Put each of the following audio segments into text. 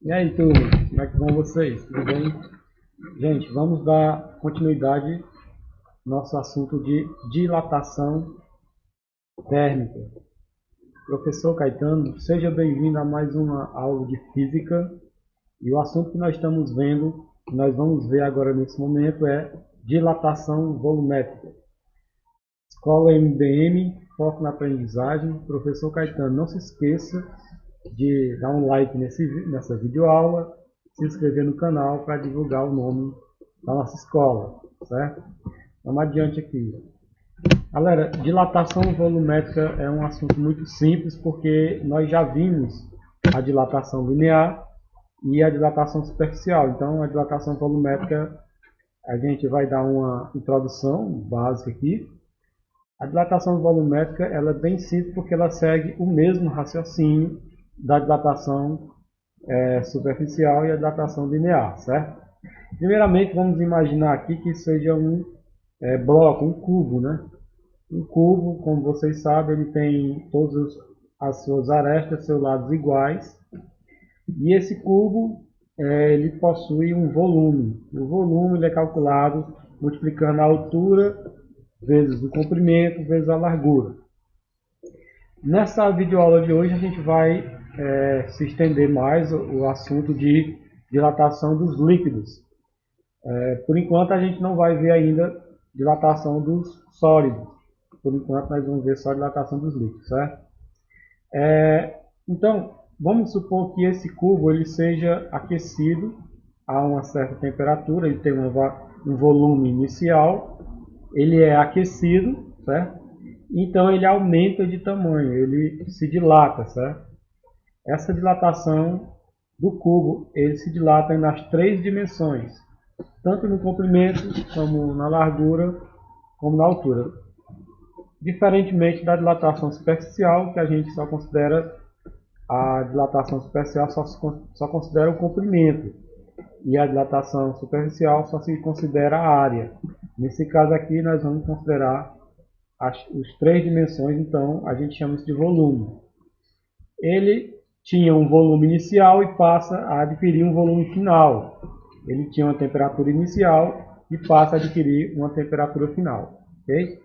E aí, turma, como é que vão vocês? Tudo bem? Gente, vamos dar continuidade ao nosso assunto de dilatação térmica. Professor Caetano, seja bem-vindo a mais uma aula de física. E o assunto que nós estamos vendo, que nós vamos ver agora nesse momento, é dilatação volumétrica. Escola MBM, foco na aprendizagem. Professor Caetano, não se esqueça de dar um like nessa videoaula, se inscrever no canal para divulgar o nome da nossa escola, certo? Vamos adiante aqui. Galera, dilatação volumétrica é um assunto muito simples porque nós já vimos a dilatação linear e a dilatação superficial. Então, a dilatação volumétrica, a gente vai dar uma introdução básica aqui. A dilatação volumétrica ela é bem simples porque ela segue o mesmo raciocínio da dilatação superficial e a dilatação linear, certo? Primeiramente, vamos imaginar aqui que seja um bloco, um cubo, né? Um cubo, como vocês sabem, ele tem todas as suas arestas, seus lados iguais, e esse cubo ele possui um volume. O volume ele é calculado multiplicando a altura vezes o comprimento vezes a largura. Nessa videoaula de hoje a gente vai se estender mais o assunto de dilatação dos líquidos. Por enquanto a gente não vai ver ainda dilatação dos sólidos. Por enquanto nós vamos ver só dilatação dos líquidos, certo? Então, vamos supor que esse cubo ele seja aquecido a uma certa temperatura, ele tem um volume inicial, ele é aquecido, certo? Então ele aumenta de tamanho, ele se dilata, certo? Essa dilatação do cubo, ele se dilata nas três dimensões, tanto no comprimento, como na largura, como na altura. Diferentemente da dilatação superficial, que a gente só considera a dilatação superficial só considera o comprimento, e a dilatação superficial só se considera a área. Nesse caso aqui nós vamos considerar as três dimensões, então a gente chama isso de volume. Ele tinha um volume inicial e passa a adquirir um volume final. Ele tinha uma temperatura inicial e passa a adquirir uma temperatura final. Okay?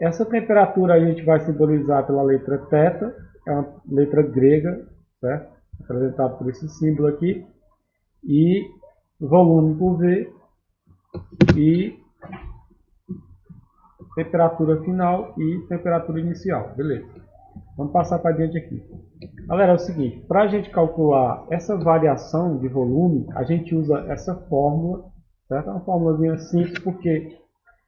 Essa temperatura a gente vai simbolizar pela letra θ, é uma letra grega, certo? Representada por esse símbolo aqui, e volume por V e temperatura final e temperatura inicial. Beleza. Vamos passar para diante aqui. Galera, é o seguinte, para a gente calcular essa variação de volume, a gente usa essa fórmula, certo? É uma fórmulazinha simples porque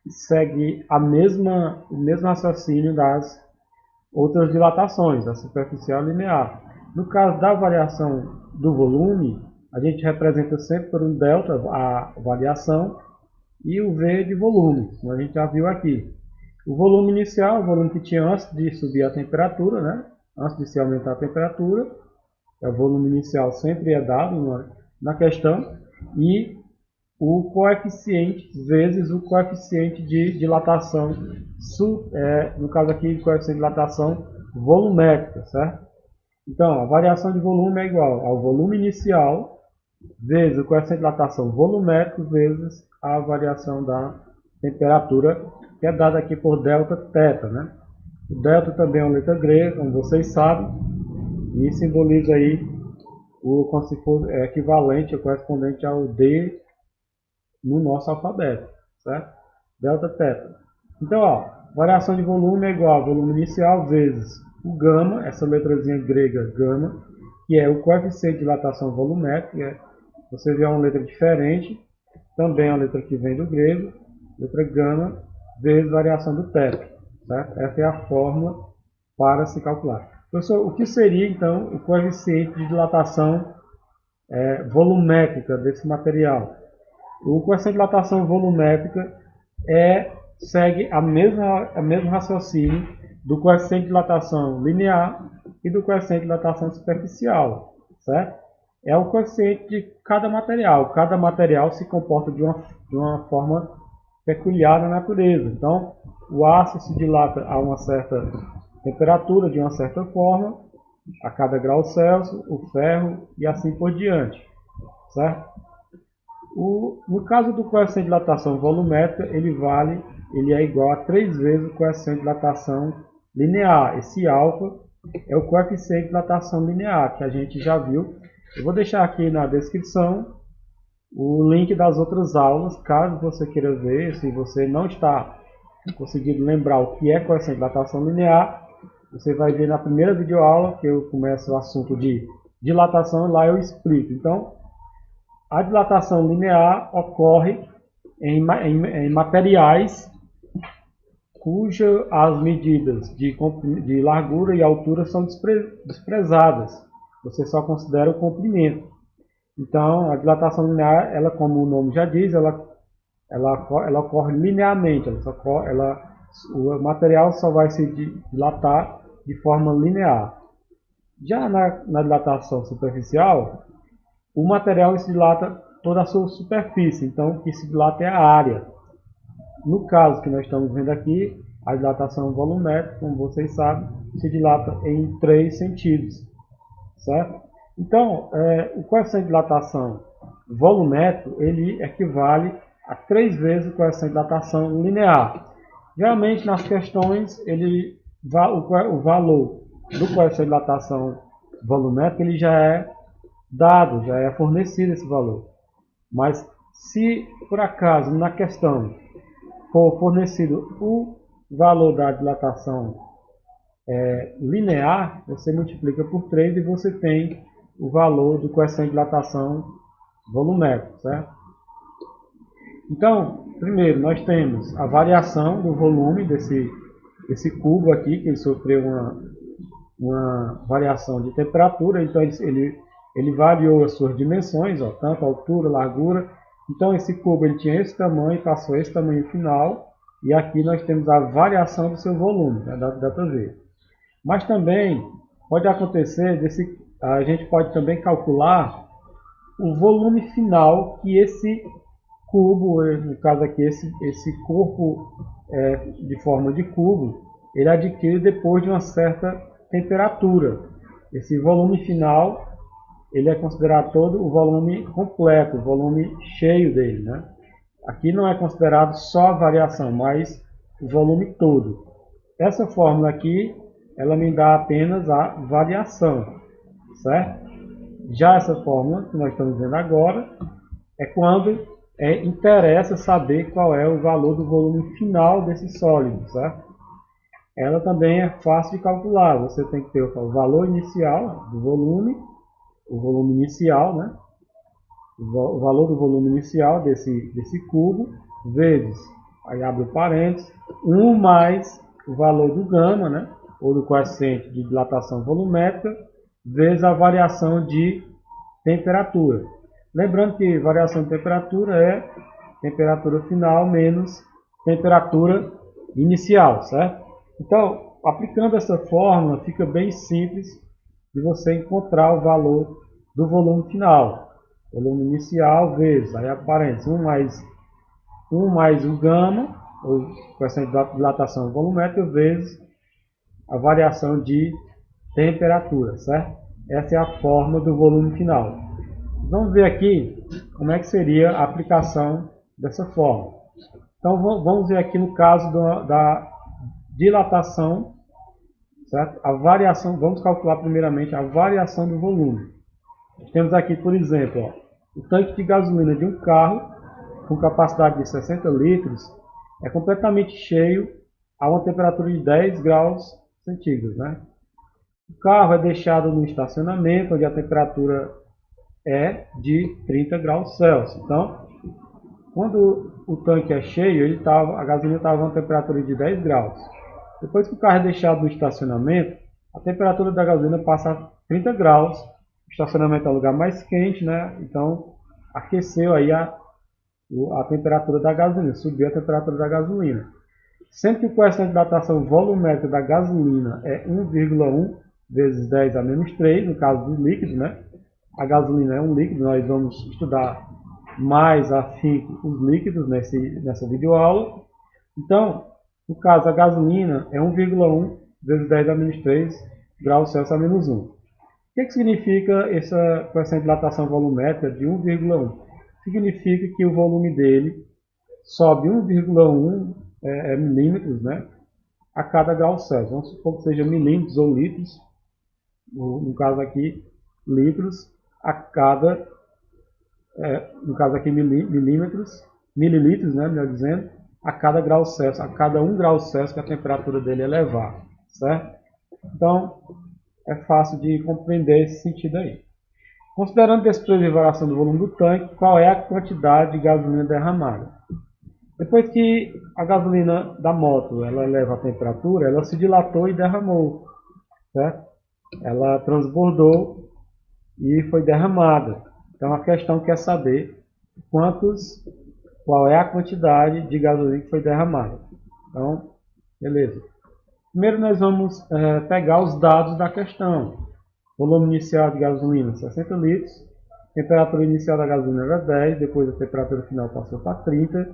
segue o mesmo raciocínio das outras dilatações, da superficial e linear. No caso da variação do volume, a gente representa sempre por um delta a variação e o V de volume, como a gente já viu aqui. O volume inicial, o volume que tinha antes de subir a temperatura, né? Antes de se aumentar a temperatura, o volume inicial sempre é dado na questão, e o coeficiente vezes o coeficiente de dilatação, no caso aqui, o coeficiente de dilatação volumétrica, certo? Então, a variação de volume é igual ao volume inicial vezes o coeficiente de dilatação volumétrico vezes a variação da temperatura, que é dada aqui por Δθ, né? O delta também é uma letra grega, como vocês sabem, e simboliza aí como se fosse equivalente ou correspondente ao D no nosso alfabeto, certo? Δθ. Então, ó, variação de volume é igual ao volume inicial vezes o gama, essa letrazinha grega gama, que é o coeficiente de dilatação volumétrica. Você vê uma letra diferente, também é uma letra que vem do grego, letra gama, vezes variação do θ, certo? Essa é a fórmula para se calcular. Professor, o que seria então o coeficiente de dilatação volumétrica desse material? O coeficiente de dilatação volumétrica segue o mesmo raciocínio do coeficiente de dilatação linear e do coeficiente de dilatação superficial, certo? É o coeficiente de cada material. Cada material se comporta de uma forma peculiar na natureza. Então, o aço se dilata a uma certa temperatura, de uma certa forma, a cada grau Celsius, o ferro e assim por diante, certo? No caso do coeficiente de dilatação volumétrica, ele é igual a 3 vezes o coeficiente de dilatação linear. Esse alfa é o coeficiente de dilatação linear, que a gente já viu. Eu vou deixar aqui na descrição o link das outras aulas, caso você queira ver. Se você não está conseguindo lembrar o que é coeficiente de dilatação linear, você vai ver na primeira videoaula, que eu começo o assunto de dilatação, e lá eu explico. Então, a dilatação linear ocorre em materiais cujas as medidas de largura e altura são desprezadas. Você só considera o comprimento. Então, a dilatação linear, ela, como o nome já diz, ela ocorre linearmente. O material só vai se dilatar de forma linear. Já na dilatação superficial, o material se dilata toda a sua superfície, então o que se dilata é a área. No caso que nós estamos vendo aqui, a dilatação volumétrica, como vocês sabem, se dilata em 3 sentidos, certo? Então, o coeficiente de dilatação volumétrico, ele equivale a 3 vezes o coeficiente de dilatação linear. Geralmente, nas questões, o valor do coeficiente de dilatação volumétrica ele já é dado, já é fornecido esse valor. Mas se por acaso na questão for fornecido o valor da dilatação linear, você multiplica por 3 e você tem o valor do coeficiente de dilatação volumétrico, certo? Então, primeiro nós temos a variação do volume desse cubo aqui, que ele sofreu uma variação de temperatura, então ele variou as suas dimensões, ó, tanto altura, largura. Então esse cubo ele tinha esse tamanho, passou esse tamanho final, e aqui nós temos a variação do seu volume, né, dá para ver. Mas também pode acontecer, a gente pode também calcular o volume final que esse cubo, no caso aqui esse corpo de forma de cubo, ele adquire depois de uma certa temperatura. Esse volume final ele é considerado todo o volume completo, o volume cheio dele, né? Aqui não é considerado só a variação, mas o volume todo. Essa fórmula aqui, ela me dá apenas a variação, certo? Já essa fórmula que nós estamos vendo agora é quando interessa saber qual é o valor do volume final desse sólido, certo? Ela também é fácil de calcular. Você tem que ter o valor inicial do volume, o volume inicial, né? O valor do volume inicial desse cubo, vezes, aí abre o parênteses, 1 mais o valor do gama, né? Ou do coeficiente de dilatação volumétrica, vezes a variação de temperatura. Lembrando que variação de temperatura é temperatura final menos temperatura inicial, certo? Então, aplicando essa fórmula, fica bem simples de você encontrar o valor do volume final. Volume inicial vezes, aí aparece 1 mais o gama, ou coeficiente de dilatação volumétrica, vezes a variação de temperatura, certo? Essa é a forma do volume final. Vamos ver aqui como é que seria a aplicação dessa forma. Então vamos ver aqui no caso da dilatação, certo? A variação, vamos calcular primeiramente a variação do volume. Temos aqui, por exemplo, ó, o tanque de gasolina de um carro com capacidade de 60 litros é completamente cheio a uma temperatura de 10 graus centígrados, né? O carro é deixado no estacionamento, onde a temperatura é de 30 graus Celsius. Então, quando o tanque é cheio, a gasolina estava a uma temperatura de 10 graus. Depois que o carro é deixado no estacionamento, a temperatura da gasolina passa a 30 graus. O estacionamento é o lugar mais quente, né? Então, aqueceu aí a temperatura da gasolina, subiu a temperatura da gasolina. Sendo que o coeficiente de dilatação volumétrica da gasolina é 1,1 vezes 10 a menos 3, no caso do líquido, né? A gasolina é um líquido, nós vamos estudar mais afinco os líquidos nessa videoaula. Então, no caso, a gasolina é 1,1 vezes 10 a menos 3 graus Celsius a menos 1. O que significa essa coeficiente de dilatação volumétrica de 1,1? Significa que o volume dele sobe 1,1 milímetros, né, a cada grau Celsius. Vamos supor que seja milímetros ou litros, no caso aqui, litros a cada, no caso aqui, mililitros, né, melhor dizendo, a cada grau Celsius, a cada 1 grau Celsius que a temperatura dele elevar, certo? Então, é fácil de compreender esse sentido aí. Considerando esse período de variação do volume do tanque, qual é a quantidade de gasolina derramada? Depois que a gasolina da moto ela eleva a temperatura, ela se dilatou e derramou, certo? Ela transbordou e foi derramada. Então a questão quer saber qual é a quantidade de gasolina que foi derramada. Então, beleza. Primeiro nós vamos pegar os dados da questão. Volume inicial de gasolina 60 litros, temperatura inicial da gasolina era 10, depois a temperatura final passou para 30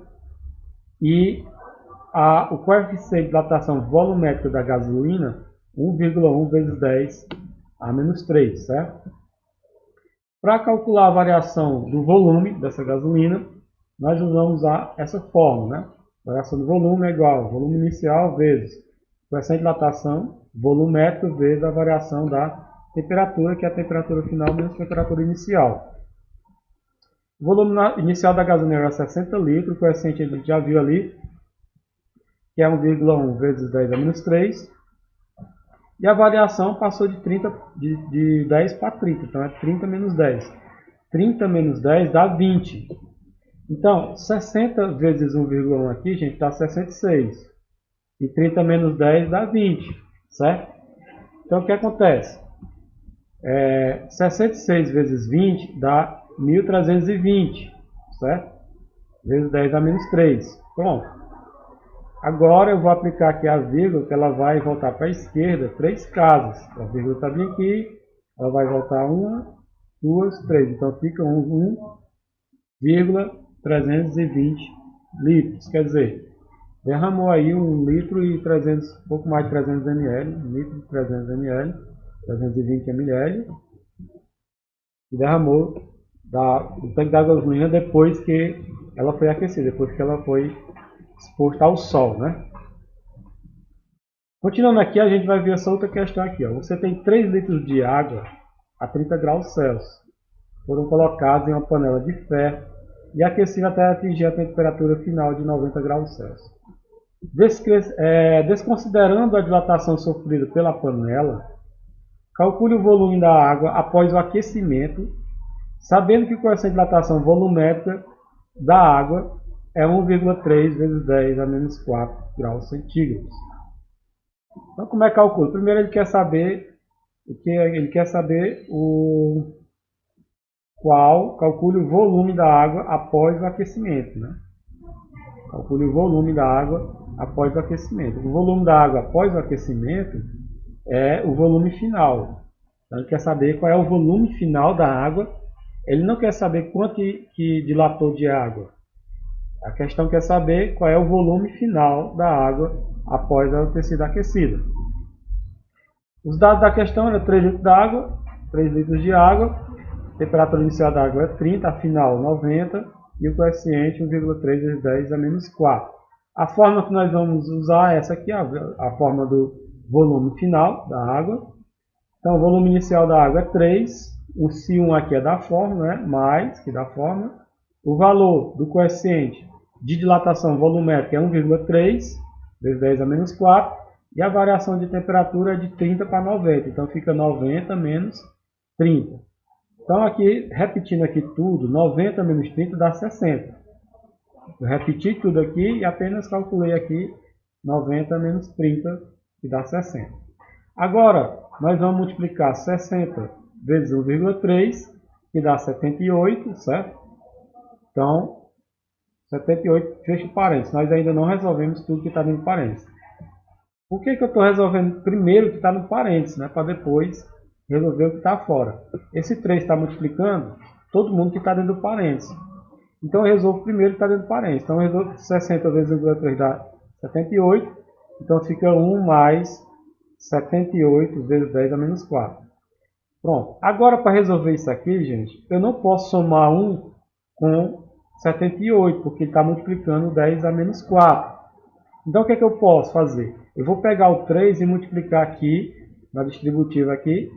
e o coeficiente de dilatação volumétrica da gasolina 1,1 vezes 10 a menos 3, certo? Para calcular a variação do volume dessa gasolina, nós vamos usar essa fórmula, né? Variação do volume é igual ao volume inicial vezes coeficiente de dilatação volumétrica vezes a variação da temperatura, que é a temperatura final menos a temperatura inicial. O volume inicial da gasolina era 60 litros, o coeficiente a gente já viu ali, que é 1,1 vezes 10 a menos 3. E a variação passou de 10 para 30, então é 30 menos 10. 30 menos 10 dá 20. Então, 60 vezes 1,1 aqui, gente, dá 66. E 30 menos 10 dá 20, certo? Então, o que acontece? 66 vezes 20 dá 1.320, certo? Vezes 10 dá menos 3. Pronto. Agora eu vou aplicar aqui a vírgula, que ela vai voltar para a esquerda 3 casas. A vírgula está bem aqui, ela vai voltar 1, 2, 3. Então fica 1,320 litros. Quer dizer, derramou aí 1 litro e 300, pouco mais de 300 ml, 1 litro e 300 ml, 320 ml. E derramou do tanque da gasolina depois que ela foi aquecida, depois que ela foi exposta ao sol, né? Continuando aqui, a gente vai ver essa outra questão aqui, ó. Você tem 3 litros de água a 30 graus Celsius. Foram colocados em uma panela de ferro e aquecidos até atingir a temperatura final de 90 graus Celsius. Desconsiderando a dilatação sofrida pela panela, calcule o volume da água após o aquecimento, sabendo que o coeficiente de dilatação volumétrica da água é 1,3 vezes 10 a menos 4 graus centígrados. Então, como é que calcula? Primeiro ele quer saber calcule o volume da água após o aquecimento, né? Calcule o volume da água após o aquecimento. O volume da água após o aquecimento é o volume final. Então, ele quer saber qual é o volume final da água. Ele não quer saber quanto que dilatou de água. A questão quer saber qual é o volume final da água após ela ter sido aquecida. Os dados da questão eram 3 litros de água, 3 litros de água, a temperatura inicial da água é 30, a final 90 e o coeficiente 1,3 vezes 10 a menos 4. A forma que nós vamos usar é essa aqui, a forma do volume final da água. Então o volume inicial da água é 3, o C1 aqui é da fórmula, né? Mais que da fórmula. O valor do coeficiente de dilatação volumétrica é 1,3 vezes 10 a menos 4 e a variação de temperatura é de 30 para 90, então fica 90 menos 30. Então aqui, repetindo aqui tudo, 90 menos 30 dá 60. Eu repeti tudo aqui e apenas calculei aqui 90 menos 30, que dá 60. Agora, nós vamos multiplicar 60 vezes 1,3, que dá 78, certo? Então, 78, fecha parênteses. Nós ainda não resolvemos tudo que está dentro do parênteses. Por que eu estou resolvendo primeiro o que está no parênteses, né? Para depois resolver o que está fora. Esse 3 está multiplicando todo mundo que está dentro do parênteses. Então eu resolvo primeiro o que está dentro do parênteses. Então eu resolvo 60 vezes 1,3 dá 78. Então fica 1 mais 78 vezes 10 a menos 4. Pronto. Agora, para resolver isso aqui, gente, eu não posso somar 1 com 78, porque ele está multiplicando 10 a menos 4. Então, o que é que eu posso fazer? Eu vou pegar o 3 e multiplicar aqui, na distributiva aqui,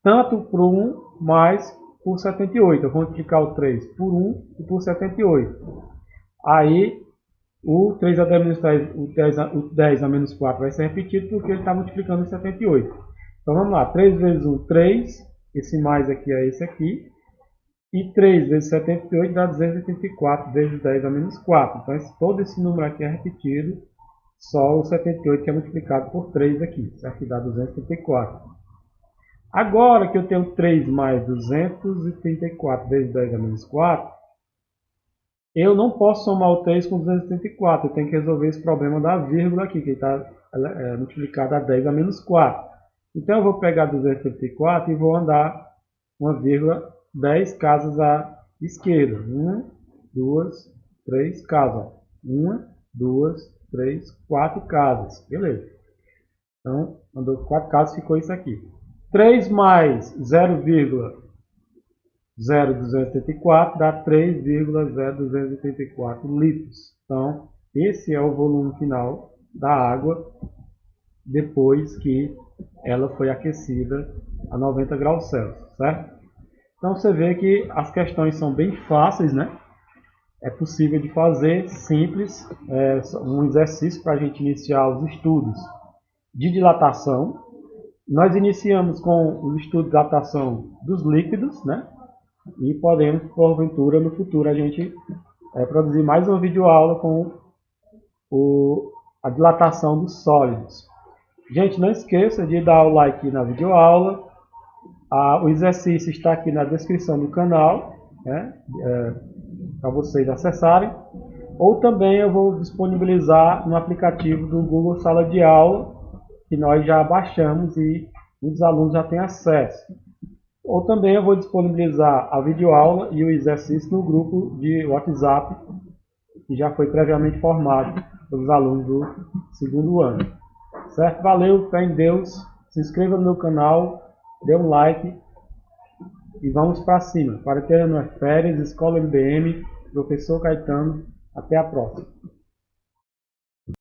tanto por 1 mais por 78. Eu vou multiplicar o 3 por 1 e por 78. Aí, o 3 a 10 menos 3, o 10 a menos 4 vai ser repetido porque ele está multiplicando 78. Então, vamos lá. 3 vezes 1, 3. Esse mais aqui é esse aqui. E 3 vezes 78 dá 284 vezes 10 a menos 4. Então, todo esse número aqui é repetido. Só o 78 que é multiplicado por 3 aqui, certo? Que dá 234. Agora que eu tenho 3 mais 234 vezes 10 a menos 4, eu não posso somar o 3 com 234. Eu tenho que resolver esse problema da vírgula aqui, que está multiplicado a 10 a menos 4. Então eu vou pegar 234 e vou andar uma vírgula 10 casas à esquerda. 1, 2, 3 casas. 1, 2, 3, 4 casas. Beleza. Então, andou 4 casas, ficou isso aqui. 3 mais 0,0284 dá 3,0284 litros. Então, esse é o volume final da água depois que ela foi aquecida a 90 graus Celsius, certo? Então você vê que as questões são bem fáceis, né? É possível de fazer, simples, um exercício para a gente iniciar os estudos de dilatação. Nós iniciamos com o estudo de dilatação dos líquidos, né? E podemos, porventura, no futuro, a gente produzir mais uma videoaula com a dilatação dos sólidos. Gente, não esqueça de dar o like na videoaula. O exercício está aqui na descrição do canal, né? Para vocês acessarem. Ou também eu vou disponibilizar no aplicativo do Google Sala de Aula, que nós já baixamos e muitos alunos já têm acesso. Ou também eu vou disponibilizar a videoaula e o exercício no grupo de WhatsApp, que já foi previamente formado pelos alunos do segundo ano. Certo? Valeu, fé em Deus. Se inscreva no meu canal, dê um like e vamos para cima. Quarentena não é férias, Escola MBM, Professor Caetano. Até a próxima.